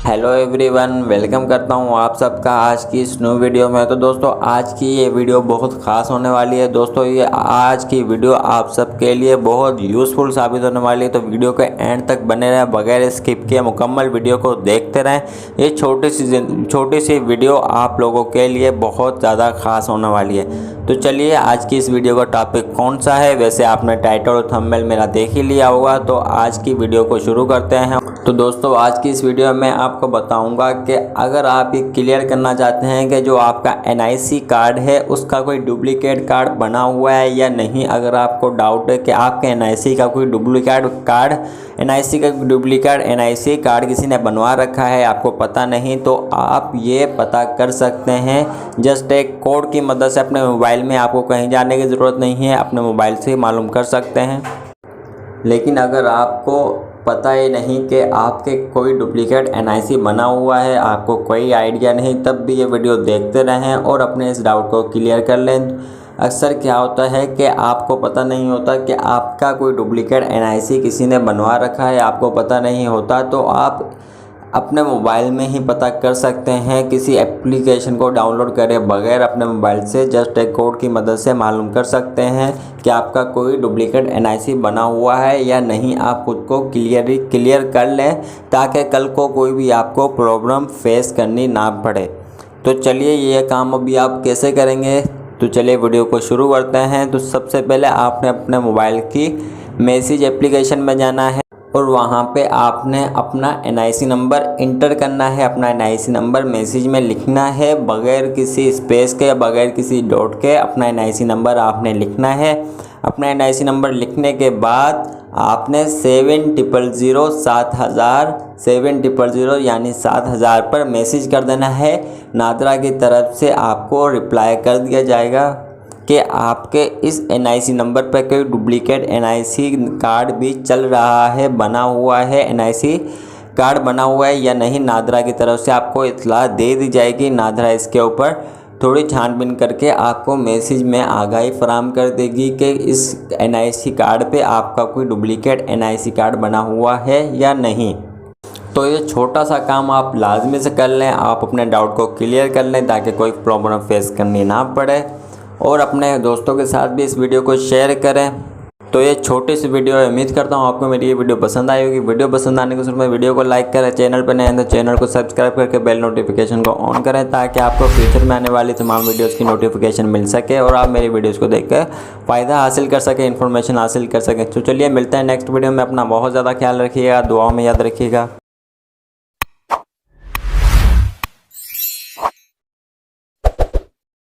Hello everyone, welcome करता हूं आप सबका आज की इस न्यू वीडियो में। तो दोस्तों आज की ये वीडियो बहुत ख़ास होने वाली है। दोस्तों ये आज की वीडियो आप सबके लिए बहुत यूज़फुल साबित होने वाली है। तो वीडियो के एंड तक बने रहें, बगैर स्किप किए मुकम्मल वीडियो को देखते रहें। ये छोटी सी वीडियो आप लोगों के लिए बहुत ज़्यादा ख़ास होने वाली है। तो चलिए आज की इस वीडियो का टॉपिक कौन सा है, वैसे आपने टाइटल और थंबनेल मेरा देख ही लिया होगा। तो आज की वीडियो को शुरू करते हैं। तो दोस्तों आज की इस वीडियो में आपको बताऊंगा कि अगर आप ये क्लियर करना चाहते हैं कि जो आपका एनआईसी कार्ड है उसका कोई डुप्लीकेट कार्ड बना हुआ है या नहीं, अगर आपको डाउट है कि आपके एनआईसी का कोई डुप्लीकेट एनआईसी कार्ड किसी ने बनवा रखा है, आपको पता नहीं, तो आप ये पता कर सकते हैं जस्ट एक कोड की मदद से। अपने मोबाइल में आपको कहीं जाने की ज़रूरत नहीं है, अपने मोबाइल से मालूम कर सकते हैं। लेकिन अगर आपको पता ही नहीं कि आपके कोई डुप्लीकेट एनआईसी बना हुआ है, आपको कोई आइडिया नहीं, तब भी ये वीडियो देखते रहें और अपने इस डाउट को क्लियर कर लें। अक्सर क्या होता है कि आपको पता नहीं होता कि आपका कोई डुप्लीकेट एनआईसी किसी ने बनवा रखा है, आपको पता नहीं होता, तो आप अपने मोबाइल में ही पता कर सकते हैं। किसी एप्लीकेशन को डाउनलोड करे बगैर अपने मोबाइल से जस्ट एक कोड की मदद से मालूम कर सकते हैं कि आपका कोई डुप्लीकेट एनआईसी बना हुआ है या नहीं। आप खुद को क्लियर कर लें ताकि कल को कोई भी आपको प्रॉब्लम फेस करनी ना पड़े। तो चलिए ये काम अभी आप कैसे करेंगे, तो चलिए वीडियो को शुरू करते हैं। तो सबसे पहले आपने अपने मोबाइल की मैसेज एप्लीकेशन में जाना है और वहाँ पे आपने अपना एनआईसी नंबर इंटर करना है। अपना एनआईसी नंबर मैसेज में लिखना है बगैर किसी स्पेस के, बगैर किसी डॉट के। अपना एनआईसी नंबर आपने लिखना है। अपना एनआईसी नंबर लिखने के बाद आपने 7000 यानी 7000 पर मैसेज कर देना है। नादरा की तरफ से आपको रिप्लाई कर दिया जाएगा कि आपके इस एनआईसी नंबर पर कोई डुप्लीकेट एनआईसी कार्ड भी चल रहा है, बना हुआ है, एनआईसी कार्ड बना हुआ है या नहीं। नादरा की तरफ से आपको इत्तला दे दी जाएगी। नादरा इसके ऊपर थोड़ी छानबीन करके आपको मैसेज में आगाही फराहम कर देगी कि इस एनआईसी कार्ड पे आपका कोई डुप्लीकेट एनआईसी कार्ड बना हुआ है या नहीं। तो ये छोटा सा काम आप लाजमी से कर लें, आप अपने डाउट को क्लियर कर लें ताकि कोई प्रॉब्लम फेस करनी ना पड़े, और अपने दोस्तों के साथ भी इस वीडियो को शेयर करें। तो ये छोटी सी वीडियो है, उम्मीद करता हूँ आपको मेरी ये वीडियो पसंद आई होगी। वीडियो पसंद आने के सूरत में वीडियो को लाइक करें, चैनल पर नए हैं तो चैनल को सब्सक्राइब करके बेल नोटिफिकेशन को ऑन करें ताकि आपको फ्यूचर में आने वाली तमाम वीडियोज़ की नोटिफिकेशन मिल सके और आप मेरी वीडियोज़ को देखकर फ़ायदा हासिल कर सकें, इन्फॉर्मेशन हासिल कर सकें। तो चलिए मिलते हैं नेक्स्ट वीडियो में। अपना बहुत ज़्यादा ख्याल रखिएगा, दुआओं में याद रखिएगा।